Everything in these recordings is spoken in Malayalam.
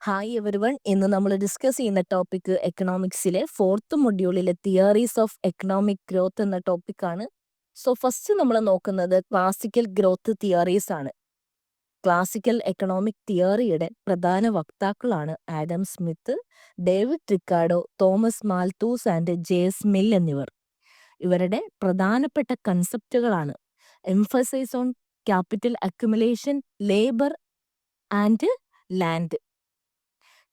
Hi everyone. ഇന്ന് നമ്മൾ ഡിസ്കസ് ചെയ്യുന്ന ടോപ്പിക് എക്കണോമിക്സിലെ 4th മൊഡ്യൂളിലെ തിയറീസ് ഓഫ് എക്കണോമിക് ഗ്രോത്ത് എന്ന ടോപ്പിക്കാണ്. സോ ഫസ്റ്റ് നമ്മൾ നോക്കുന്നത് ക്ലാസിക്കൽ ഗ്രോത്ത് തിയറീസ് ആണ്. ക്ലാസിക്കൽ എക്കണോമിക് തിയറിയുടെ പ്രധാന വക്താക്കളാണ് Adam Smith, David Ricardo, Thomas Malthus and JS Mill എന്നിവർ. ഇവരുടെ പ്രധാനപ്പെട്ട കൺസെപ്റ്റുകളാണ് emphasise on capital accumulation, labour and land.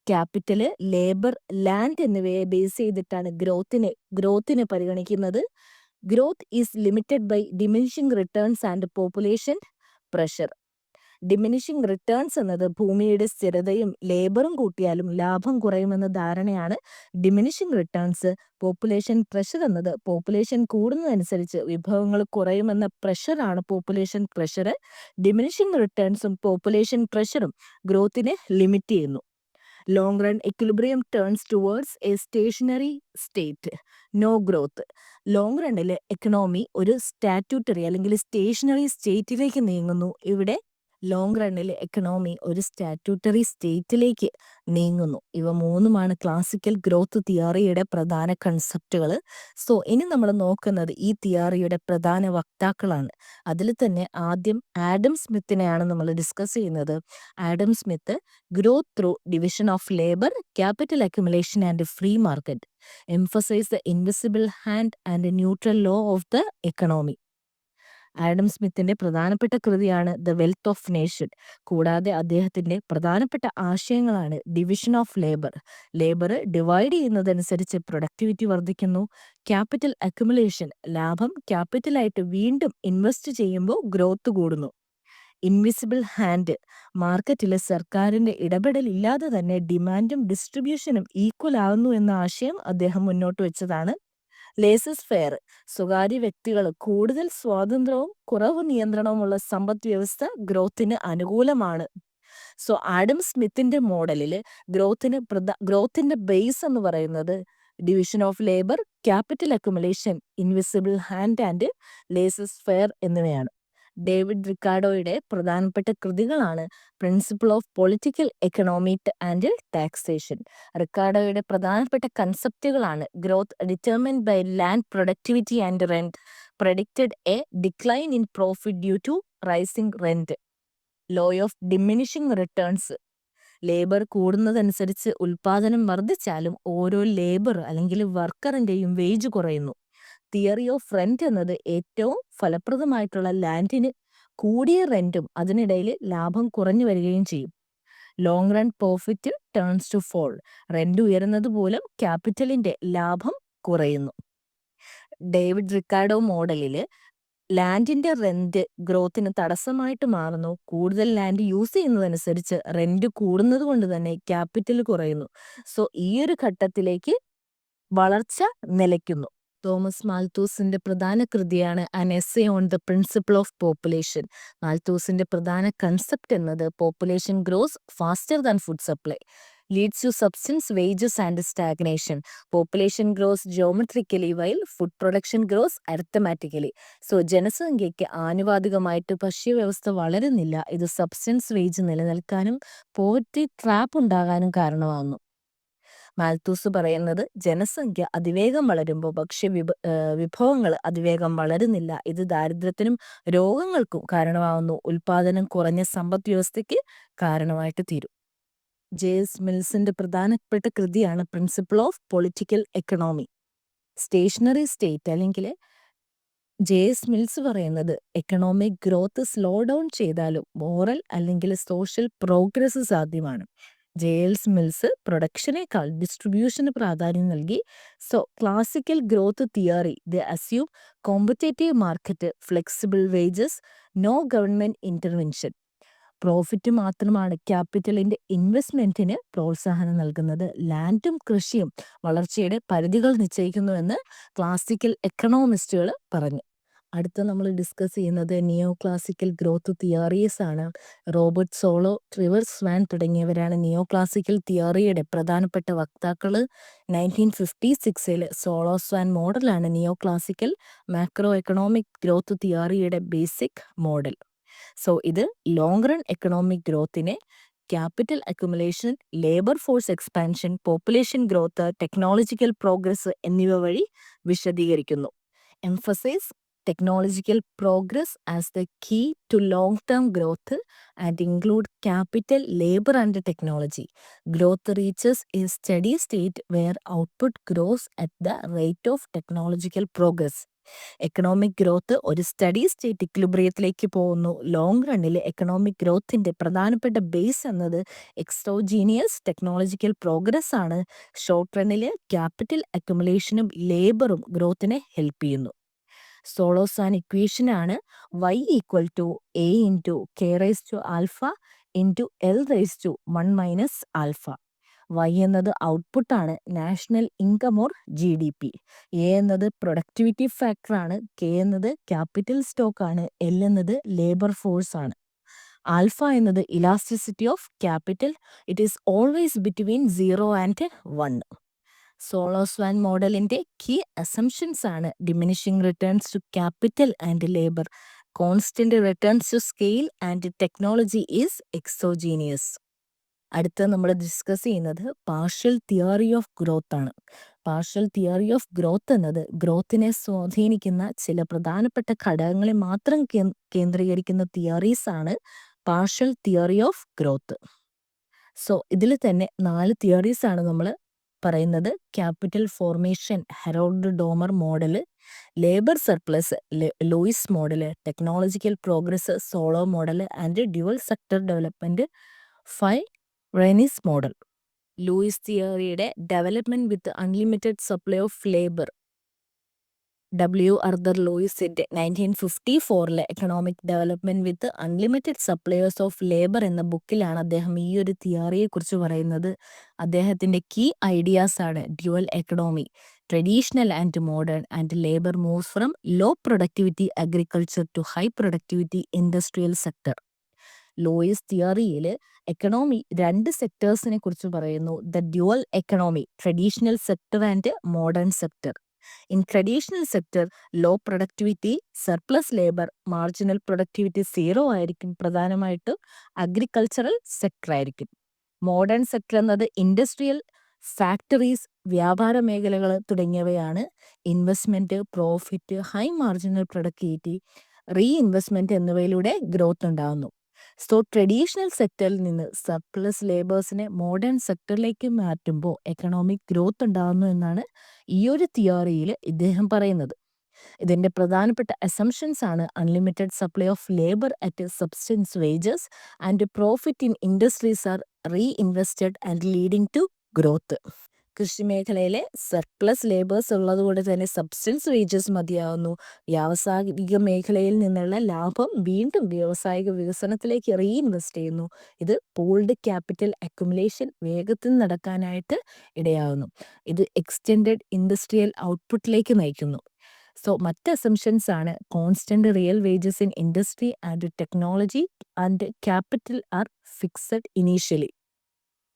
Capital, labour, land എന്നിവയെ ബേസ് ചെയ്തിട്ടാണ് ഗ്രോത്തിനെ പരിഗണിക്കുന്നത്. Growth is limited by diminishing returns and population pressure. Diminishing returns എന്നത് ഭൂമിയുടെ സ്ഥിരതയും ലേബറും കൂട്ടിയാലും ലാഭം കുറയുമെന്ന ധാരണയാണ് ഡിമിനിഷിംഗ് റിട്ടേൺസ്. പോപ്പുലേഷൻ പ്രഷർ എന്നത് പോപ്പുലേഷൻ കൂടുന്നതനുസരിച്ച് വിഭവങ്ങൾ കുറയുമെന്ന പ്രഷറാണ് പോപ്പുലേഷൻ പ്രഷർ. ഡിമിനിഷിംഗ് റിട്ടേൺസും പോപ്പുലേഷൻ പ്രഷറും ഗ്രോത്തിനെ ലിമിറ്റ് ചെയ്യുന്നു. Long run equilibrium turns towards a stationary state, no growth. Long റണ്ണിൽ എക്കണോമി ഒരു സ്റ്റാറ്റ്യൂട്ടറി അല്ലെങ്കിൽ സ്റ്റേഷനറി സ്റ്റേറ്റിലേക്ക് നീങ്ങുന്നു. ഇവിടെ ലോങ് റണ്ണിൽ എക്കണോമി ഒരു സ്റ്റാറ്റ്യൂട്ടറി സ്റ്റേറ്റിലേക്ക് നീങ്ങുന്നു. ഇവ മൂന്നുമാണ് ക്ലാസിക്കൽ ഗ്രോത്ത് തിയറിയുടെ പ്രധാന കൺസെപ്റ്റുകൾ. സോ ഇനി നമ്മൾ നോക്കുന്നത് ഈ തിയറിയുടെ പ്രധാന വക്താക്കളാണ്. അതിൽ തന്നെ ആദ്യം ആഡം സ്മിത്തിനെയാണ് നമ്മൾ ഡിസ്കസ് ചെയ്യുന്നത്. Adam Smith growth through division of labour, capital accumulation and free market, emphasise the invisible hand and neutral law of the economy. Adam സ്മിത്തിന്റെ പ്രധാനപ്പെട്ട കൃതിയാണ് ദ വെൽത്ത് ഓഫ് നേഷൻ. കൂടാതെ അദ്ദേഹത്തിന്റെ പ്രധാനപ്പെട്ട ആശയങ്ങളാണ് division of labour, labour divide ചെയ്യുന്നതനുസരിച്ച് പ്രൊഡക്ടിവിറ്റി വർദ്ധിക്കുന്നു. ക്യാപിറ്റൽ അക്യുമുലേഷൻ, ലാഭം ക്യാപിറ്റലായിട്ട് വീണ്ടും ഇൻവെസ്റ്റ് ചെയ്യുമ്പോൾ ഗ്രോത്ത് കൂടുന്നു. ഇൻവിസിബിൾ ഹാൻഡ്, മാർക്കറ്റിൽ സർക്കാരിന്റെ ഇടപെടൽ ഇല്ലാതെ തന്നെ ഡിമാൻഡും ഡിസ്ട്രിബ്യൂഷനും ഈക്വൽ ആവുന്നു എന്ന ആശയം അദ്ദേഹം മുന്നോട്ട് വെച്ചതാണ്. ലേസസ് ഫെയർ, സ്വകാര്യ വ്യക്തികൾ കൂടുതൽ സ്വാതന്ത്ര്യവും കുറവ് നിയന്ത്രണവുമുള്ള സമ്പദ് വ്യവസ്ഥ ഗ്രോത്തിന് അനുകൂലമാണ്. സോ ആഡം സ്മിത്തിന്റെ മോഡലിൽ ഗ്രോത്തിന്റെ ബേസ് എന്ന് പറയുന്നത് division of labour, capital accumulation, invisible hand and laissez faire എന്നിവയാണ്. ഡേവിഡ് റിക്കാർഡോയുടെ പ്രധാനപ്പെട്ട കൃതികളാണ് principle of political economy and taxation. റിക്കാർഡോയുടെ പ്രധാനപ്പെട്ട കൺസെപ്റ്റുകളാണ് growth determined by land productivity and rent, predicted a decline in profit due to rising rent, law of diminishing returns, labour കൂടുന്നതനുസരിച്ച് ഉൽപാദനം വർദ്ധിച്ചാലും ഓരോ ലേബർ അല്ലെങ്കിൽ വർക്കറിന്റെയും വേജ് കുറയുന്നു. തിയറി ഓഫ് റെന്റ് എന്നത് ഏറ്റവും ഫലപ്രദമായിട്ടുള്ള ലാൻഡിന് കൂടിയ റെന്റും അതിനിടയിൽ ലാഭം കുറഞ്ഞു വരികയും ചെയ്യും. Long run profit turns to fall, rent ഉയരുന്നത് മൂലം ക്യാപിറ്റലിന്റെ ലാഭം കുറയുന്നു. ഡേവിഡ് റിക്കാർഡോ മോഡലില് ലാൻഡിന്റെ റെന്റ് ഗ്രോത്തിന് തടസ്സമായിട്ട് മാറുന്നു. കൂടുതൽ ലാൻഡ് യൂസ് ചെയ്യുന്നതനുസരിച്ച് റെന്റ് കൂടുന്നത് കൊണ്ട് തന്നെ ക്യാപിറ്റൽ കുറയുന്നു. സോ ഈ ഒരു ഘട്ടത്തിലേക്ക് വളർച്ച നിലയ്ക്കുന്നു. തോമസ് മാൽത്തൂസിന്റെ പ്രധാന കൃതിയാണ് an essay on the principle of population. മാൽത്തൂസിന്റെ പ്രധാന കൺസെപ്റ്റ് എന്നത് population grows faster than food supply, leads to substance wages and stagnation. Population grows geometrically while food production grows arithmetically. So ജനസംഖ്യയ്ക്ക് ആനുപാതികമായിട്ട് ഭക്ഷ്യവ്യവസ്ഥ വളരുന്നില്ല. ഇത് സബ്സ്റ്റൻസ് വേജ് നിലനിൽക്കാനും പോവർട്ടി ട്രാപ്പ് ഉണ്ടാകാനും കാരണമാകുന്നു. മാൽത്തൂസ് പറയുന്നത് ജനസംഖ്യ അതിവേഗം വളരുമ്പോൾ വിഭവങ്ങൾ അതിവേഗം വളരുന്നില്ല. ഇത് ദാരിദ്ര്യത്തിനും രോഗങ്ങൾക്കും കാരണമാകുന്നു. ഉൽപാദനം കുറഞ്ഞ സമ്പദ് വ്യവസ്ഥയ്ക്ക് കാരണമായിട്ട് തീരും. ജെഎസ് മിൽസിന്റെ പ്രധാനപ്പെട്ട കൃതിയാണ് principle of political economy. Stationary state അല്ലെങ്കിൽ ജെഎസ് മിൽസ് പറയുന്നത് എക്കണോമിക് ഗ്രോത്ത് സ്ലോ ഡൗൺ ചെയ്താലും മോറൽ അല്ലെങ്കിൽ സോഷ്യൽ പ്രോഗ്രസ് സാധ്യമാണ്. ജെഎസ് മിൽസ് പ്രൊഡക്ഷനേക്കാൾ ഡിസ്ട്രിബ്യൂഷന് പ്രാധാന്യം നൽകി. So classical growth theory the assume competitive market, flexible wages, no government intervention. Profit മാത്രമാണ് ക്യാപിറ്റലിന്റെ ഇൻവെസ്റ്റ്മെന്റിന് പ്രോത്സാഹനം നൽകുന്നത്. ലാൻഡും കൃഷിയും വളർച്ചയുടെ പരിധികൾ നിശ്ചയിക്കുന്നുവെന്ന് ക്ലാസിക്കൽ എക്കണോമിസ്റ്റുകൾ പറഞ്ഞു. അടുത്ത നമ്മൾ ഡിസ്കസ് ചെയ്യുന്നത് നിയോ ക്ലാസിക്കൽ ഗ്രോത്ത് തിയറീസ് ആണ്. റോബർട്ട് സോളോ, ട്രിവർ സ്വാൻ തുടങ്ങിയവരാണ് നിയോ ക്ലാസിക്കൽ തിയറിയുടെ പ്രധാനപ്പെട്ട വക്താക്കൾ. 1956 സോളോ സ്വാൻ മോഡലാണ് neo classical macro economic growth തിയറിയുടെ ബേസിക് മോഡൽ. സോ ഇത് ലോങ് റൺ എക്കണോമിക് ഗ്രോത്തിനെ capital accumulation, labour force expansion, population growth, technological progress എന്നിവ വഴി വിശദീകരിക്കുന്നു. Emphasise technological progress as the key to long-term growth and include capital, labor and technology. Growth reaches a steady state where output grows at the rate of technological progress. Economic growth ഒരു സ്റ്റഡി സ്റ്റേറ്റ് ഇക്വിലിബ്രിയത്തിലേക്ക് പോകുന്നു. ലോങ് റണ്ണിൽ എക്കണോമിക് ഗ്രോത്തിൻ്റെ പ്രധാനപ്പെട്ട ബേസ് എന്നത് എക്സോജീനിയസ് ടെക്നോളജിക്കൽ പ്രോഗ്രസ് ആണ്. ഷോർട്ട് റണ്ണിൽ ക്യാപിറ്റൽ അക്യുമുലേഷനും ലേബറും ഗ്രോത്തിനെ ഹെൽപ്പ് ചെയ്യുന്നു. സോളോസാൻ ഇക്വേഷനാണ് y equal to a into k raise to alpha into l raise to 1 minus alpha. y എന്നത് ഔട്ട്പുട്ടാണ്, national income or GDP. a എന്നത് പ്രൊഡക്ടിവിറ്റി ഫാക്ടറാണ്, k എന്നത് ക്യാപിറ്റൽ സ്റ്റോക്കാണ്, l എന്നത് ലേബർ ഫോഴ്സ് ആണ്. ആൽഫ എന്നത് elasticity of capital. It is always between 0 and 1. Solow Swan മോഡലിൻ്റെ കീ അസംഷൻസ് ആണ് diminishing returns to capital and labour, constant returns to scale and technology is exogenous. അടുത്ത നമ്മൾ ഡിസ്കസ് ചെയ്യുന്നത് പാർഷ്യൽ തിയറി ഓഫ് ഗ്രോത്ത് ആണ്. പാർഷ്യൽ തിയറി ഓഫ് ഗ്രോത്ത് എന്നത് ഗ്രോത്തിനെ സ്വാധീനിക്കുന്ന ചില പ്രധാനപ്പെട്ട ഘടകങ്ങളെ മാത്രം കേന്ദ്രീകരിക്കുന്ന തിയറീസ് ആണ് partial theory of growth. So ഇതിൽ തന്നെ 4 തിയറീസ് ആണ് നമ്മൾ പറയുന്നത്. Capital formation Harrod Domar model, labour surplus Lewis model, technological progress Solow model and dual sector development Fei Ranis model. Lewis തിയറിയുടെ development with unlimited supply of labour, W. Arthur ലൂയിസിന്റെ 1954 economic development with unlimited suppliers of labour എന്ന ബുക്കിലാണ് അദ്ദേഹം ഈ ഒരു തിയറിയെക്കുറിച്ച് പറയുന്നത്. അദ്ദേഹത്തിൻ്റെ കീ ഐഡിയാസ് ആണ് dual economy, traditional and modern, and labour moves from low productivity agriculture to high productivity industrial sector. Lewis തിയറിയിൽ എക്കണോമി 2 സെക്ടേഴ്സിനെ കുറിച്ച് പറയുന്നു. The dual economy, traditional sector and modern sector. In traditional sector low productivity, surplus labour, marginal productivity 0 ആയിരിക്കും. പ്രധാനമായിട്ടും അഗ്രികൾച്ചറൽ സെക്ടർ ആയിരിക്കും. മോഡേൺ സെക്ടർ എന്നത് ഇൻഡസ്ട്രിയൽ, ഫാക്ടറീസ്, വ്യാപാര മേഖലകൾ തുടങ്ങിയവയാണ്. Investment, profit, high marginal productivity, reinvestment എന്നിവയിലൂടെ ഗ്രോത്ത് ഉണ്ടാകുന്നു. സോ ട്രഡീഷണൽ സെക്ടറിൽ നിന്ന് സർപ്ലസ് ലേബേഴ്സിനെ മോഡേൺ സെക്ടറിലേക്ക് മാറ്റുമ്പോൾ എക്കണോമിക് ഗ്രോത്ത് ഉണ്ടാകുന്നു എന്നാണ് ഈ ഒരു തിയറിയിൽ ഇദ്ദേഹം പറയുന്നത്. ഇതിൻ്റെ പ്രധാനപ്പെട്ട അസംഷൻസ് ആണ് unlimited supply of labour at substance wages and profit in industries are reinvested and leading to growth. കൃഷി മേഖലയിലെ സർപ്ലസ് ലേബേഴ്സ് ഉള്ളതുകൊണ്ട് തന്നെ സബ്സ്റ്റൻസ് വേജസ് മതിയാവുന്നു. വ്യാവസായിക മേഖലയിൽ നിന്നുള്ള ലാഭം വീണ്ടും വ്യാവസായിക വികസനത്തിലേക്ക് റീഇൻവെസ്റ്റ് ചെയ്യുന്നു. ഇത് പൂൾഡ് ക്യാപിറ്റൽ അക്യുമുലേഷൻ വേഗത്തിൽ നടക്കാനായിട്ട് ഇടയാകുന്നു. ഇത് എക്സ്റ്റെൻഡഡ് ഇൻഡസ്ട്രിയൽ ഔട്ട്പുട്ടിലേക്ക് നയിക്കുന്നു. സോ മറ്റ് അസംഷൻസ് ആണ് constant real wages in industry and technology and capital are fixed initially.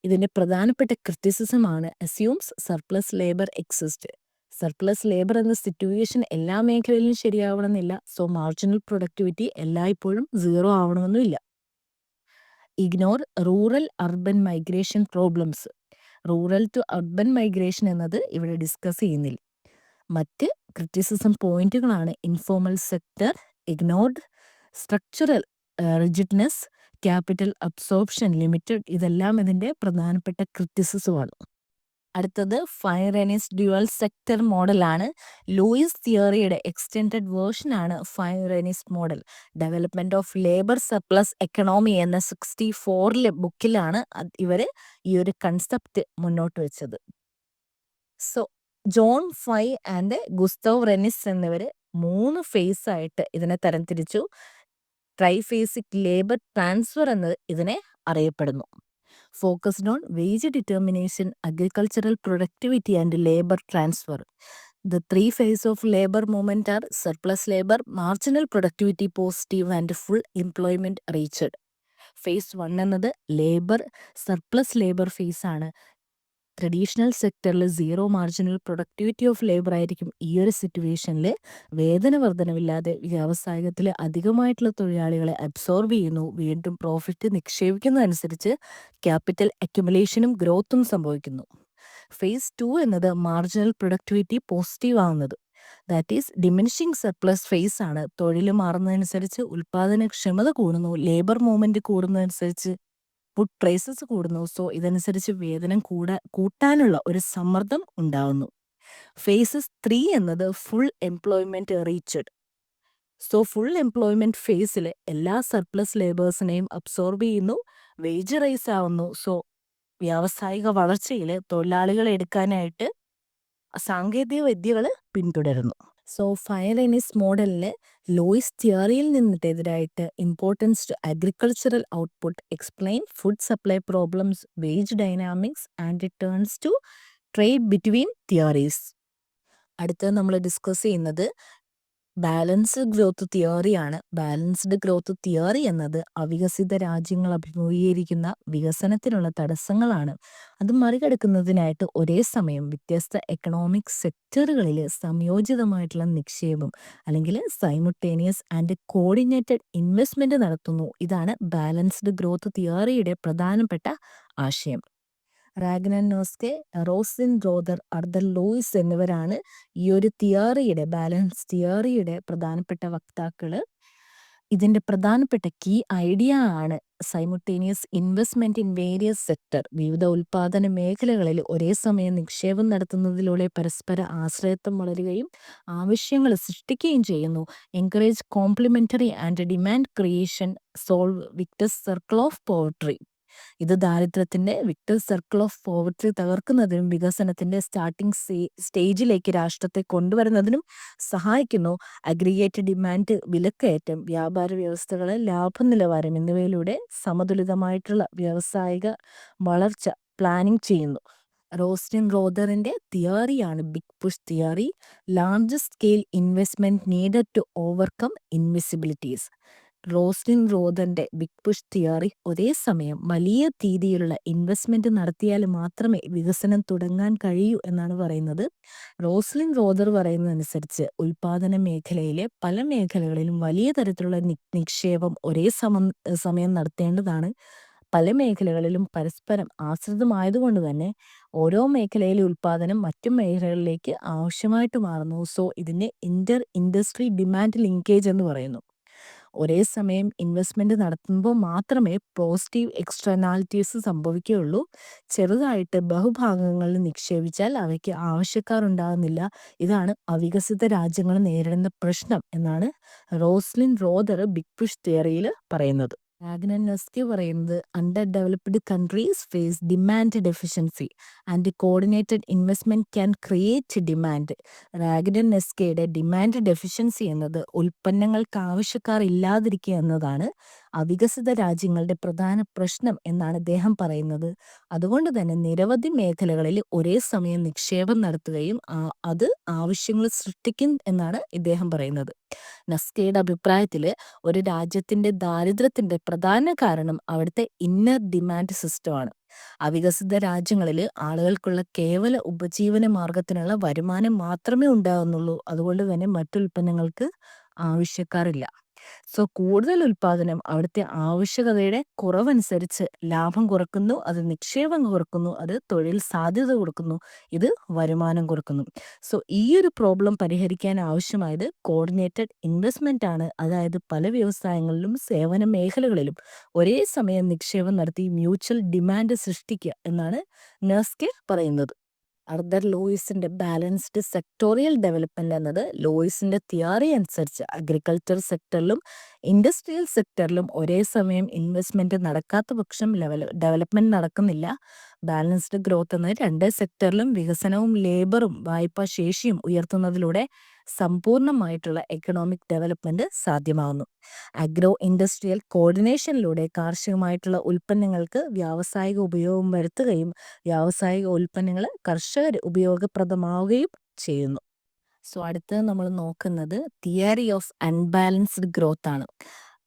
ഇതിൻ്റെ പ്രധാനപ്പെട്ട ക്രിറ്റിസിസം ആണ് assumes surplus labour exist. Surplus labour എന്ന സിറ്റുവേഷൻ എല്ലാ മേഖലയിലും ശരിയാവണമെന്നില്ല. സോ മാർജിനൽ പ്രൊഡക്ടിവിറ്റി എല്ലായ്പ്പോഴും 0 ആവണമെന്നുമില്ല. Ignore rural urban migration problems. Rural to urban migration എന്നത് ഇവിടെ ഡിസ്കസ് ചെയ്യുന്നില്ല. മറ്റ് ക്രിറ്റിസിസം പോയിന്റുകളാണ് informal sector ignored, structural rigidness, capital absorption limited. ഇതെല്ലാം ഇതിൻ്റെ പ്രധാനപ്പെട്ട ക്രിറ്റിസിസമാണ്. അടുത്തത് ഫൈ-റാനിസ് ഡ്യുവൽ സെക്ടർ മോഡലാണ്. ലൂയിസ് തിയറിയുടെ എക്സ്റ്റെൻഡഡ് വേർഷനാണ് ഫൈ-റാനിസ് മോഡൽ. Development of labour surplus economy എന്ന 64 ബുക്കിലാണ് ഇവർ ഈ ഒരു കൺസെപ്റ്റ് മുന്നോട്ട് വെച്ചത്. So John Fei and Gustav Ranis എന്നിവർ 3 ഫേസ് ആയിട്ട് ഇതിനെ തരംതിരിച്ചു. ട്രൈഫേസിക് ലേബർ ട്രാൻസ്ഫർ എന്നത് ഇതിനെ അറിയപ്പെടുന്നു. Focused on wage determination, agricultural productivity and labour transfer. The 3 phase of labour movement are surplus labour, marginal productivity positive and full employment reached. Phase 1 എന്നത് ലേബർ സർപ്ലസ് ലേബർ ഫേസ് ആണ്. ട്രഡീഷണൽ സെക്ടറിൽ zero marginal productivity of labour ആയിരിക്കും ഈ ഒരു സിറ്റുവേഷനിൽ വേതന വർധനവില്ലാതെ വ്യാവസായികത്തിൽ അധികമായിട്ടുള്ള തൊഴിലാളികളെ അബ്സോർബ് ചെയ്യുന്നു. വീണ്ടും പ്രോഫിറ്റ് നിക്ഷേപിക്കുന്നതനുസരിച്ച് ക്യാപിറ്റൽ അക്യുമുലേഷനും ഗ്രോത്തും സംഭവിക്കുന്നു. ഫേസ് 2 എന്നത് മാർജിനൽ പ്രൊഡക്ടിവിറ്റി പോസിറ്റീവ് ആവുന്നത്. That is diminishing surplus phase ആണ്. തൊഴിൽ മാറുന്നതനുസരിച്ച് ഉൽപാദനക്ഷമത കൂടുന്നു, ലേബർ മൂവ്മെന്റ് കൂടുന്നതനുസരിച്ച് ഫുഡ് പ്രൈസസ് കൂടുന്നു. സോ ഇതനുസരിച്ച് വേതനം കൂട്ടാനുള്ള ഒരു സമ്മർദ്ദം ഉണ്ടാവുന്നു. ഫേസസ് 3 എന്നത് full employment reached. So full employment ഫേസിൽ എല്ലാ സർപ്ലസ് ലേബേഴ്സിനെയും അബ്സോർബ് ചെയ്യുന്നു, വേജ് റൈസ് ആവുന്നു. സോ വ്യാവസായിക വളർച്ചയിൽ തൊഴിലാളികളെ എടുക്കാനായിട്ട് സാങ്കേതിക വിദ്യകൾ പിന്തുടരുന്നു. സോ ഫെയ്-റാനിസ് മോഡലിന് ലോയിസ് തിയറിയിൽ നിന്നെതിരായിട്ട് importance to agricultural output, explain food supply problems, wage dynamics and returns to trade between theories. അടുത്തത് നമ്മൾ ഡിസ്കസ് ചെയ്യുന്നത് ബാലൻസ്ഡ് ഗ്രോത്ത് തിയറിയാണ്. ബാലൻസ്ഡ് ഗ്രോത്ത് തിയറി എന്നത് അവികസിത രാജ്യങ്ങൾ അഭിമുഖീകരിക്കുന്ന വികസനത്തിനുള്ള തടസ്സങ്ങളാണ്. അത് മറികടക്കുന്നതിനായിട്ട് ഒരേ സമയം വ്യത്യസ്ത എക്കണോമിക് സെക്ടറുകളിൽ സംയോജിതമായിട്ടുള്ള നിക്ഷേപം അല്ലെങ്കിൽ സൈമുൾട്ടേനിയസ് ആൻഡ് കോർഡിനേറ്റഡ് ഇൻവെസ്റ്റ്മെന്റ് നടത്തുന്നു. ഇതാണ് ബാലൻസ്ഡ് ഗ്രോത്ത് തിയറിയുടെ പ്രധാനപ്പെട്ട ആശയം. റാഗ്നനോസ്കെ, റോസിൻ റോദർ, അർദർ ലൂയിസ് എന്നിവരാണ് ഈ ഒരു തിയറിയുടെ ബാലൻസ് തിയറിയുടെ പ്രധാനപ്പെട്ട വക്താക്കള്. ഇതിന്റെ പ്രധാനപ്പെട്ട കീ ഐഡിയ ആണ് simultaneous investment in various sector. വിവിധ ഉൽപാദന മേഖലകളിൽ ഒരേ സമയം നിക്ഷേപം നടത്തുന്നതിലൂടെ പരസ്പര ആശ്രയത്വം വളരുകയും ആവശ്യങ്ങൾ സൃഷ്ടിക്കുകയും ചെയ്യുന്നു. Encourage complementary and demand creation, solve വിക്ടസ് സർക്കിൾ ഓഫ് പോവർട്ടി. ഇത് ദാരിദ്ര്യത്തിന്റെ വിക്ടസ് സർക്കിൾ ഓഫ് പോവർട്ടി തകർക്കുന്നതിനും വികസനത്തിന്റെ സ്റ്റാർട്ടിംഗ് സ്റ്റേജിലേക്ക് രാഷ്ട്രത്തെ കൊണ്ടുവരുന്നതിനും സഹായിക്കുന്നു. അഗ്രിഗേറ്റ് ഡിമാൻഡ്, വിലക്കയറ്റം, വ്യാപാര വ്യവസ്ഥകളെ ലാഭനിലവാരം എന്നിവയിലൂടെ സമതുലിതമായിട്ടുള്ള വ്യാവസായിക വളർച്ച പ്ലാനിംഗ് ചെയ്യുന്നു. റോസ്റ്റിൻ റോദറിന്റെ തിയറിയാണ് big push theory. Large scale investment needed to overcome indivisibilities. Rosenstein റോദറിന്റെ ബിഗ് പുഷ് തിയറി ഒരേ സമയം വലിയ രീതിയിലുള്ള ഇൻവെസ്റ്റ്മെന്റ് നടത്തിയാൽ മാത്രമേ വികസനം തുടങ്ങാൻ കഴിയൂ എന്നാണ് പറയുന്നത്. റോസ്ലിൻ റോദർ പറയുന്നതനുസരിച്ച് ഉൽപാദന മേഖലയിലെ പല മേഖലകളിലും വലിയ തരത്തിലുള്ള നിക്ഷേപം ഒരേ സമയം നടത്തേണ്ടതാണ്. പല മേഖലകളിലും പരസ്പരം ആശ്രിതമായതുകൊണ്ട് തന്നെ ഓരോ മേഖലയിലെ ഉൽപാദനം മറ്റു മേഖലകളിലേക്ക് ആവശ്യമായിട്ട് മാറുന്നു. സോ ഇതിനെ ഇൻഡസ്ട്രി ഡിമാൻഡ് ലിങ്കേജ് എന്ന് പറയുന്നു. ഒരേ സമയം ഇൻവെസ്റ്റ്മെന്റ് നടത്തുമ്പോൾ മാത്രമേ പോസിറ്റീവ് എക്സ്റ്റേർണാലിറ്റീസ് സംഭവിക്കുകയുള്ളൂ. ചെറുതായിട്ട് ബഹുഭാഗങ്ങളിൽ നിക്ഷേപിച്ചാൽ അവയ്ക്ക് ആവശ്യക്കാർ ഉണ്ടാകുന്നില്ല. ഇതാണ് അവികസിത രാജ്യങ്ങൾ നേരിടുന്ന പ്രശ്നം എന്നാണ് റോസ്ലിൻ റോദർ ബിഗ് പുഷ് തിയറിയിൽ പറയുന്നത്. റാഗ്നനോസ്കി പറയുന്നത് underdeveloped countries face demand deficiency and coordinated investment can create demand. റാഗ്നനോസ്കിയുടെ ഡിമാൻഡ് ഡെഫിഷ്യൻസി എന്നത് ഉൽപ്പന്നങ്ങൾക്ക് ആവശ്യക്കാർ ഇല്ലാതിരിക്കുക എന്നതാണ് അവികസിത രാജ്യങ്ങളുടെ പ്രധാന പ്രശ്നം എന്നാണ് അദ്ദേഹം പറയുന്നത്. അതുകൊണ്ട് തന്നെ നിരവധി മേഖലകളിൽ ഒരേ സമയം നിക്ഷേപം നടത്തുകയും അത് ആവശ്യങ്ങൾ സൃഷ്ടിക്കും എന്നാണ് ഇദ്ദേഹം പറയുന്നത്. നസ്കയുടെ അഭിപ്രായത്തിൽ ഒരു രാജ്യത്തിന്റെ ദാരിദ്ര്യത്തിന്റെ പ്രധാന കാരണം അവിടുത്തെ ഇന്നർ ഡിമാൻഡ് സിസ്റ്റമാണ്. അവികസിത രാജ്യങ്ങളിൽ ആളുകൾക്കുള്ള കേവല ഉപജീവന മാർഗത്തിനുള്ള വരുമാനം മാത്രമേ ഉണ്ടാകുന്നുള്ളൂ. അതുകൊണ്ട് തന്നെ മറ്റുൽപ്പന്നങ്ങൾക്ക് ആവശ്യക്കാരില്ല. സോ കൂടുതൽ ഉൽപാദനം അവിടുത്തെ ആവശ്യകതയുടെ കുറവനുസരിച്ച് ലാഭം കുറക്കുന്നു, അത് നിക്ഷേപം കുറക്കുന്നു, അത് തൊഴിൽ സാധ്യത കൊടുക്കുന്നു, ഇത് വരുമാനം കുറക്കുന്നു. സോ ഈ ഒരു പ്രോബ്ലം പരിഹരിക്കാൻ ആവശ്യമായത് കോർഡിനേറ്റഡ് ഇൻവെസ്റ്റ്മെന്റ് ആണ്. അതായത് പല വ്യവസായങ്ങളിലും സേവന മേഖലകളിലും ഒരേ സമയം നിക്ഷേപം നടത്തി മ്യൂച്വൽ ഡിമാൻഡ് സൃഷ്ടിക്കുക എന്നാണ് നെസ്കെ പറയുന്നത്. അർദർ ലൂയിസിന്റെ ബാലൻസ്ഡ് സെക്ടോറിയൽ ഡെവലപ്മെന്റ് എന്നത് ലൂയിസിന്റെ തിയറി അനുസരിച്ച് അഗ്രികൾച്ചർ സെക്ടറിലും ഇൻഡസ്ട്രിയൽ സെക്ടറിലും ഒരേ സമയം ഇൻവെസ്റ്റ്മെന്റ് നടക്കാത്ത പക്ഷം ഡെവലപ്മെന്റ് നടക്കുന്നില്ല. ബാലൻസ്ഡ് ഗ്രോത്ത് എന്നത് രണ്ട് സെക്ടറിലും വികസനവും ലേബറും വായ്പാ ശേഷിയും ഉയർത്തുന്നതിലൂടെ സമ്പൂർണ്ണമായിട്ടുള്ള എക്കണോമിക് ഡെവലപ്മെന്റ് സാധ്യമാകുന്നു. അഗ്രോ ഇൻഡസ്ട്രിയൽ കോർഡിനേഷനിലൂടെ കാർഷികമായിട്ടുള്ള ഉൽപ്പന്നങ്ങൾക്ക് വ്യാവസായിക ഉപയോഗം വരുത്തുകയും വ്യാവസായിക ഉൽപ്പന്നങ്ങൾ കർഷകർ ഉപയോഗപ്രദമാവുകയും ചെയ്യുന്നു. സോ അടുത്തത് നമ്മൾ നോക്കുന്നത് തിയറി ഓഫ് അൺബാലൻസ്ഡ് ഗ്രോത്ത് ആണ്.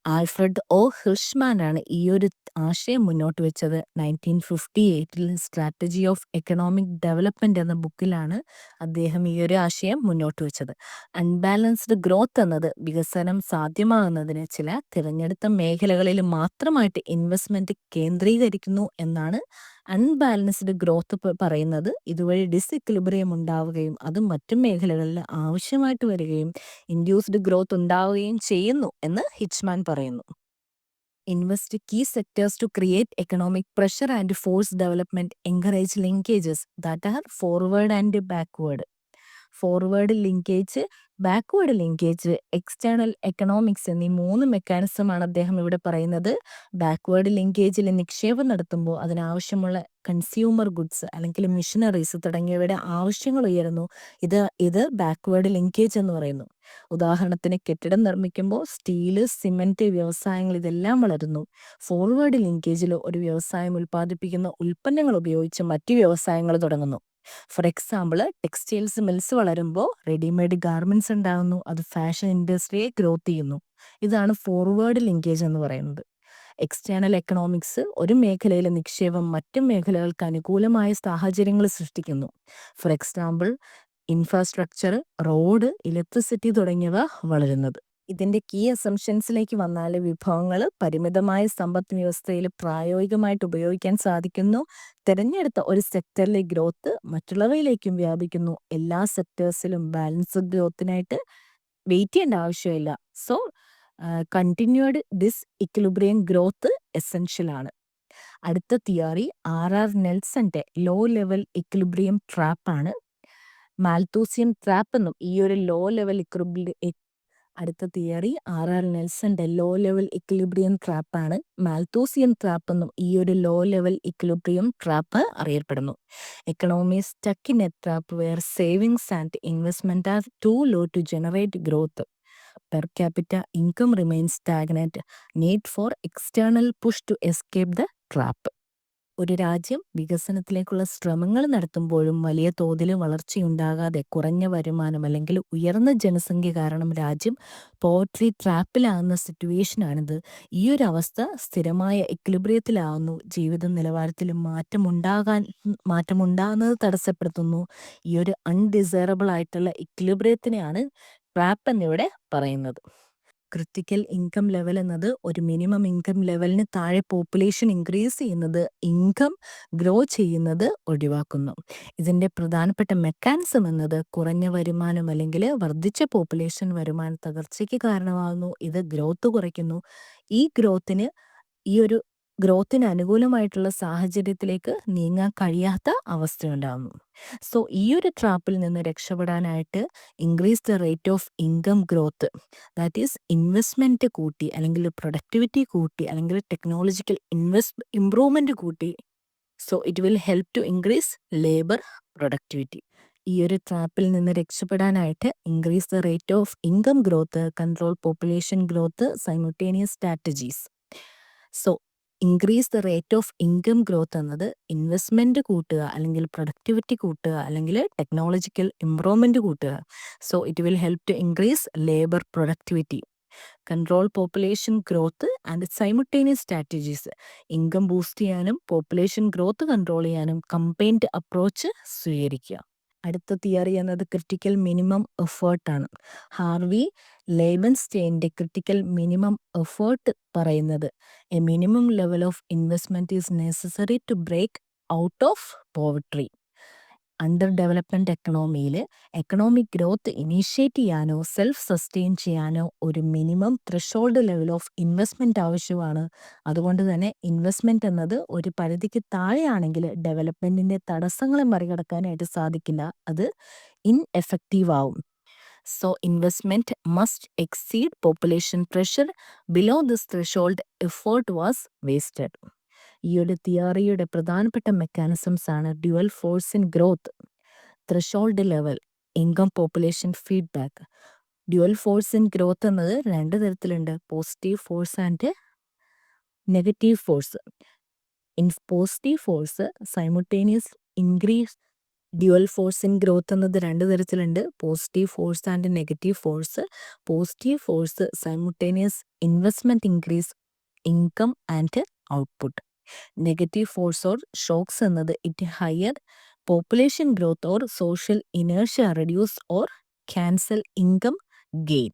ആൽഫ്രഡ് ഒ ഹിർഷ്മാനാണ് ഈ ഒരു ആശയം മുന്നോട്ട് വെച്ചത്. 1958 സ്ട്രാറ്റജി ഓഫ് എക്കണോമിക് ഡെവലപ്മെന്റ് എന്ന ബുക്കിലാണ് അദ്ദേഹം ഈ ഒരു ആശയം മുന്നോട്ട് വെച്ചത്. അൺബാലൻസ്ഡ് ഗ്രോത്ത് എന്നത് വികസനം സാധ്യമാകുന്നതിന് ചില തിരഞ്ഞെടുത്ത മേഖലകളിൽ മാത്രമായിട്ട് ഇൻവെസ്റ്റ്മെന്റ് കേന്ദ്രീകരിക്കുന്നു എന്നാണ് അൺബാലൻസ്ഡ് ഗ്രോത്ത് പറയുന്നത്. ഇതുവഴി ഡിസ്ഇക്വിലിബ്രിയം ഉണ്ടാവുകയും അത് മറ്റു മേഖലകളിൽ ആവശ്യമായിട്ട് വരികയും ഇൻഡ്യൂസ്ഡ് ഗ്രോത്ത് ഉണ്ടാവുകയും ചെയ്യുന്നു എന്ന് ഹിച്ച്മാൻ പറയുന്നു. Invest key sectors to create economic pressure and force development, encourage linkages that are forward and backward. Forward linkage, backward linkage, external economics എന്നീ 3 മെക്കാനിസമാണ് അദ്ദേഹം ഇവിടെ പറയുന്നത്. ബാക്ക്വേർഡ് ലിങ്കേജിൽ നിക്ഷേപം നടത്തുമ്പോൾ അതിനാവശ്യമുള്ള കൺസ്യൂമർ ഗുഡ്സ് അല്ലെങ്കിൽ മിഷനറീസ് തുടങ്ങിയവയുടെ ആവശ്യങ്ങൾ ഉയരുന്നു. ഇത് ബാക്ക്വേർഡ് ലിങ്കേജ് എന്ന് പറയുന്നു. ഉദാഹരണത്തിന് കെട്ടിടം നിർമ്മിക്കുമ്പോൾ സ്റ്റീല്, സിമെന്റ് വ്യവസായങ്ങൾ ഇതെല്ലാം വളരുന്നു. ഫോർവേഡ് ലിങ്കേജിൽ ഒരു വ്യവസായം ഉൽപ്പാദിപ്പിക്കുന്ന ഉൽപ്പന്നങ്ങൾ ഉപയോഗിച്ച് മറ്റു വ്യവസായങ്ങൾ തുടങ്ങുന്നു. ഫോർ എക്സാമ്പിൾ, ടെക്സ്റ്റൈൽസ് മിൽസ് വളരുമ്പോൾ റെഡിമെയ്ഡ് ഗാർമെന്റ്സ് ഉണ്ടാകുന്നു. അത് ഫാഷൻ ഇൻഡസ്ട്രിയെ ഗ്രോത്ത് ചെയ്യുന്നു. ഇതാണ് ഫോർവേഡ് ലിങ്കേജ് എന്ന് പറയുന്നത്. എക്സ്റ്റേണൽ എക്കണോമിക്സ് ഒരു മേഖലയിലെ നിക്ഷേപം മറ്റു മേഖലകൾക്ക് അനുകൂലമായ സാഹചര്യങ്ങൾ സൃഷ്ടിക്കുന്നു. For example, infrastructure, road, electricity തുടങ്ങിയവ വളരുന്നത്. ഇതിന്റെ കീ അസംഷൻസിലേക്ക് വന്നാൽ വിഭവങ്ങൾ പരിമിതമായ സമ്പദ് വ്യവസ്ഥയിൽ പ്രായോഗികമായിട്ട് ഉപയോഗിക്കാൻ സാധിക്കുന്നു. തിരഞ്ഞെടുത്ത ഒരു സെക്ടറിലെ ഗ്രോത്ത് മറ്റുള്ളവയിലേക്കും വ്യാപിക്കുന്നു. എല്ലാ സെക്ടേഴ്സിലും ബാലൻസ്ഡ് ഗ്രോത്തിനായിട്ട് വെയിറ്റ് ചെയ്യേണ്ട ആവശ്യമില്ല. So continued disequilibrium growth essential ആണ്. അടുത്ത തിയറി ആർ നെൽസന്റെ ലോ ലെവൽ ഇക്വിലിബ്രിയം ട്രാപ്പ് ആണ്. മാൽത്തൂസിയൻ ട്രാപ്പ് എന്നും ഈ ഒരു ലോ ലെവൽ അടുത്ത തിയറി നെൽസന്റെ ലോ ലെവൽ ഇക്വിലിബ്രിയം ട്രാപ്പ് ആണ്. മാൽത്തൂസിയൻ ട്രാപ്പ് എന്നും ഈ ഒരു ലോ ലെവൽ ഇക്വിലിബ്രിയം ട്രാപ്പ് അറിയപ്പെടുന്നു. Economy stuck in a trap where savings and investment are too low to generate growth. Per capita income remains stagnant. Need for external push to escape the trap. ഒരു രാജ്യം വികസനത്തിലേക്കുള്ള ശ്രമങ്ങൾ നടത്തുമ്പോഴും വലിയ തോതിൽ വളർച്ചയുണ്ടാകാതെ കുറഞ്ഞ വരുമാനം അല്ലെങ്കിൽ ഉയർന്ന ജനസംഖ്യ കാരണം രാജ്യം പോവർട്ടി ട്രാപ്പിലാകുന്ന സിറ്റുവേഷനാണിത്. ഈ ഒരു അവസ്ഥ സ്ഥിരമായ എക്വിലിബ്രിയത്തിലാവുന്നു. ജീവിത നിലവാരത്തിൽ മാറ്റമുണ്ടാകുന്നത് തടസ്സപ്പെടുത്തുന്നു. ഈ ഒരു അൺഡിസൈറബിൾ ആയിട്ടുള്ള എക്വിലിബ്രിയത്തിനെയാണ് ട്രാപ്പ് എന്നിവിടെ പറയുന്നത്. ക്രിട്ടിക്കൽ ഇൻകം ലെവൽ എന്നത് ഒരു മിനിമം ഇൻകം ലെവലിന് താഴെ പോപ്പുലേഷൻ ഇൻക്രീസ് ചെയ്യുന്നത് ഇൻകം ഗ്രോ ചെയ്യുന്നത് ഒഴിവാക്കുന്നു. ഇതിൻ്റെ പ്രധാനപ്പെട്ട മെക്കാനിസം എന്നത് കുറഞ്ഞ വരുമാനം അല്ലെങ്കിൽ വർദ്ധിച്ച പോപ്പുലേഷൻ വരുമാന തകർച്ചയ്ക്ക് കാരണമാകുന്നു. ഇത് ഗ്രോത്ത് കുറയ്ക്കുന്നു. ഈ ഒരു ഗ്രോത്തിന് അനുകൂലമായിട്ടുള്ള സാഹചര്യത്തിലേക്ക് നീങ്ങാൻ കഴിയാത്ത അവസ്ഥയുണ്ടാകുന്നു. സോ ഈ ഒരു ട്രാപ്പിൽ നിന്ന് രക്ഷപ്പെടാനായിട്ട് increase the rate of income growth, that is investment കൂട്ടി അല്ലെങ്കിൽ പ്രൊഡക്ടിവിറ്റി കൂട്ടി അല്ലെങ്കിൽ ടെക്നോളജിക്കൽ ഇംപ്രൂവ്മെൻറ്റ് കൂട്ടി. So it will help to increase labour productivity. ഈ ഒരു ട്രാപ്പിൽ നിന്ന് രക്ഷപ്പെടാനായിട്ട് increase the rate of income growth, control population growth, simultaneous strategies. So increase the rate of income growth എന്നത് ഇൻവെസ്റ്റ്മെൻറ്റ് കൂട്ടുക അല്ലെങ്കിൽ പ്രൊഡക്ടിവിറ്റി കൂട്ടുക അല്ലെങ്കിൽ ടെക്നോളജിക്കൽ ഇംപ്രൂവ്മെൻറ്റ് കൂട്ടുക. So it will help to increase labour productivity. Control population growth and simultaneous strategies. Income boost ചെയ്യാനും പോപ്പുലേഷൻ ഗ്രോത്ത് കൺട്രോൾ ചെയ്യാനും കമ്പൈൻഡ് അപ്രോച്ച് സ്വീകരിക്കുക. അടുത്ത തിയറി എന്നത് ക്രിട്ടിക്കൽ മിനിമം എഫേർട്ടാണ്. ഹാർവി ലെയ്ബൻസ്റ്റൈൻ്റെ ക്രിട്ടിക്കൽ മിനിമം എഫേർട്ട് പറയുന്നത് a minimum level of investment is necessary to break out of poverty. Underdevelopment എക്കണോമിയിൽ എക്കണോമിക് ഗ്രോത്ത് ഇനീഷ്യേറ്റ് ചെയ്യാനോ സെൽഫ് സസ്റ്റെയിൻ ചെയ്യാനോ ഒരു minimum threshold level of investment ആവശ്യമാണ്. അതുകൊണ്ട് തന്നെ ഇൻവെസ്റ്റ്മെൻറ്റ് എന്നത് ഒരു പരിധിക്ക് താഴെയാണെങ്കിൽ ഡെവലപ്മെൻറ്റിൻ്റെ തടസ്സങ്ങളെ മറികടക്കാനായിട്ട് സാധിക്കില്ല. അത് ഇൻഎഫക്റ്റീവ് ആവും. So investment must exceed population pressure. Below this threshold effort was wasted. ഈ ഒരു തിയറിയുടെ പ്രധാനപ്പെട്ട മെക്കാനിസംസ് ആണ് dual force in growth, threshold level, income population feedback. Dual force in growth എന്നത് 2 തരത്തിലുണ്ട്, positive force and negative force. In positive force simultaneous increase dual force in growth എന്നത് രണ്ട് തരത്തിലുണ്ട്, positive force and negative force. Positive force simultaneous investment increase income and output. Negative force or socks എന്നത് it higher population growth or social inertia reduce or cancel income gain.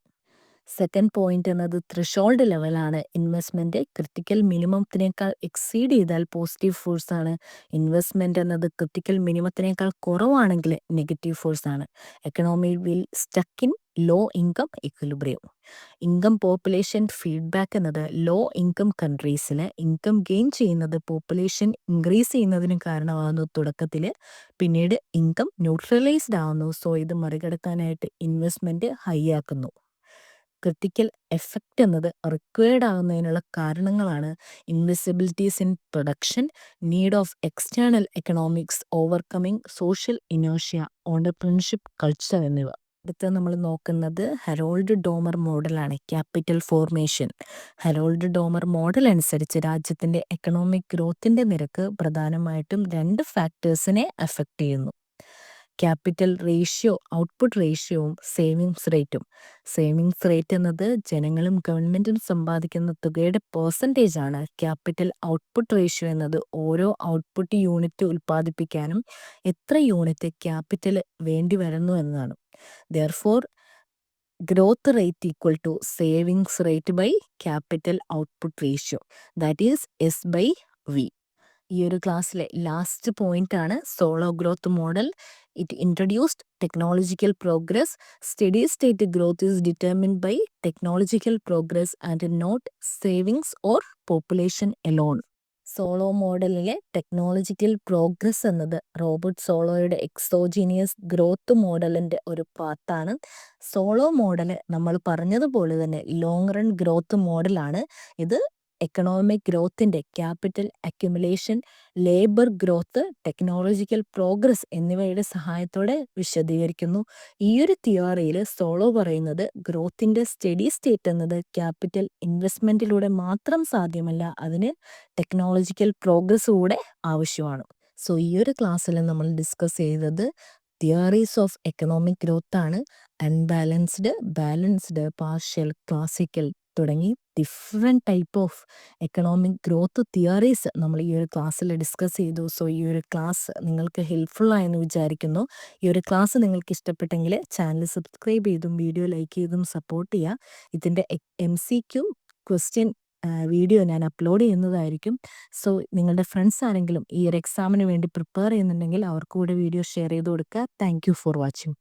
Second point എന്നത് ത്രിഷോൾഡ് ലെവലാണ്. ഇൻവെസ്റ്റ്മെന്റ് ക്രിട്ടിക്കൽ മിനിമത്തിനേക്കാൾ എക്സീഡ് ചെയ്താൽ പോസിറ്റീവ് ഫോഴ്സ് ആണ്. ഇൻവെസ്റ്റ്മെന്റ് എന്നത് ക്രിട്ടിക്കൽ മിനിമത്തിനേക്കാൾ കുറവാണെങ്കിൽ നെഗറ്റീവ് ഫോഴ്സ് ആണ്. Economy will stuck in low income equilibrium. Income population feedback എന്നത് ലോ ഇൻകം കൺട്രീസിൽ ഇൻകം ഗെയിൻ ചെയ്യുന്നത് പോപ്പുലേഷൻ ഇൻക്രീസ് ചെയ്യുന്നതിന് കാരണമാകുന്നു തുടക്കത്തിൽ, പിന്നീട് ഇൻകം ന്യൂട്രലൈസ്ഡ് ആവുന്നു. സോ ഇത് മറികടക്കാനായിട്ട് ഇൻവെസ്റ്റ്മെന്റ് ഹൈ ആക്കുന്നു. ക്രിട്ടിക്കൽ എഫക്റ്റ് എന്നത് റിക്വയർഡ് ആകുന്നതിനുള്ള കാരണങ്ങളാണ് indivisibilities in production, need of external economics, overcoming social inertia, entrepreneurship culture എന്നിവ. അടുത്ത നമ്മൾ നോക്കുന്നത് ഹെറോൾഡ് ഡോമർ മോഡലാണ്, capital formation. Harrod Domar model അനുസരിച്ച് രാജ്യത്തിൻ്റെ എക്കണോമിക് ഗ്രോത്തിൻ്റെ നിരക്ക് പ്രധാനമായിട്ടും രണ്ട് ഫാക്ടേഴ്സിനെ അഫക്റ്റ് ചെയ്യുന്നു. ക്യാപിറ്റൽ റേഷ്യോ, ഔട്ട്പുട്ട് റേഷ്യോവും സേവിങ്സ് റേറ്റും. സേവിങ്സ് റേറ്റ് എന്നത് ജനങ്ങളും ഗവൺമെൻറ്റും സമ്പാദിക്കുന്ന തുകയുടെ പെർസെൻറ്റേജ് ആണ്. ക്യാപിറ്റൽ ഔട്ട്പുട്ട് റേഷ്യോ എന്നത് ഓരോ ഔട്ട്പുട്ട് യൂണിറ്റ് ഉൽപ്പാദിപ്പിക്കാനും എത്ര യൂണിറ്റ് ക്യാപിറ്റൽ വേണ്ടി വരുന്നു എന്നതാണ്. Therefore, growth rate equal to savings rate by capital output ratio, that is S by V. ഈ ഒരു ക്ലാസ്സിലെ ലാസ്റ്റ് പോയിന്റ് ആണ് Solow growth model. It introduced technological progress. Steady state growth is determined by technological progress and not savings or population alone. Solow മോഡലിലെ ടെക്നോളജിക്കൽ പ്രോഗ്രസ് എന്നത് റോബർട്ട് സോളോയുടെ എക്സോജീനിയസ് ഗ്രോത്ത് മോഡലിൻ്റെ ഒരു പാർട്ടാണ്. സോളോ മോഡൽ നമ്മൾ പറഞ്ഞതുപോലെ തന്നെ ലോങ് റൺ ഗ്രോത്ത് മോഡലാണ്. ഇത് എക്കണോമിക് ഗ്രോത്തിൻ്റെ capital accumulation, labour growth, technological progress എന്നിവയുടെ സഹായത്തോടെ വിശദീകരിക്കുന്നു. ഈ ഒരു തിയറിയിൽ സോളോ പറയുന്നത് ഗ്രോത്തിൻ്റെ സ്റ്റഡി സ്റ്റേറ്റ് എന്നത് ക്യാപിറ്റൽ ഇൻവെസ്റ്റ്മെൻറ്റിലൂടെ മാത്രം സാധ്യമല്ല, അതിന് ടെക്നോളജിക്കൽ പ്രോഗ്രസ് കൂടെ ആവശ്യമാണ്. സോ ഈ ഒരു ക്ലാസ്സിൽ നമ്മൾ ഡിസ്കസ് ചെയ്തത് തിയറീസ് ഓഫ് എക്കണോമിക് ഗ്രോത്ത് ആണ്. അൺബാലൻസ്ഡ്, ബാലൻസ്ഡ്, പാർഷ്യൽ, ക്ലാസിക്കൽ തുടങ്ങി different type of economic growth theories നമ്മൾ ഈ ഒരു ക്ലാസ്സിൽ ഡിസ്കസ് ചെയ്തു. സോ ഈ ഒരു ക്ലാസ് നിങ്ങൾക്ക് ഹെൽപ്ഫുള്ളായെന്ന് വിചാരിക്കുന്നു. ഈ ഒരു ക്ലാസ് നിങ്ങൾക്ക് ഇഷ്ടപ്പെട്ടെങ്കിൽ ചാനൽ സബ്സ്ക്രൈബ് ചെയ്തും വീഡിയോ ലൈക്ക് ചെയ്തും സപ്പോർട്ട് ചെയ്യുക. ഇതിൻ്റെ MCQ ക്വസ്റ്റ്യൻ വീഡിയോ ഞാൻ അപ്ലോഡ് ചെയ്യുന്നതായിരിക്കും. സോ നിങ്ങളുടെ ഫ്രണ്ട്സ് ആരെങ്കിലും ഈ ഒരു എക്സാമിന് വേണ്ടി പ്രിപ്പയർ ചെയ്യുന്നുണ്ടെങ്കിൽ അവർക്ക് കൂടെ വീഡിയോ ഷെയർ ചെയ്ത് കൊടുക്കുക. Thank you for watching.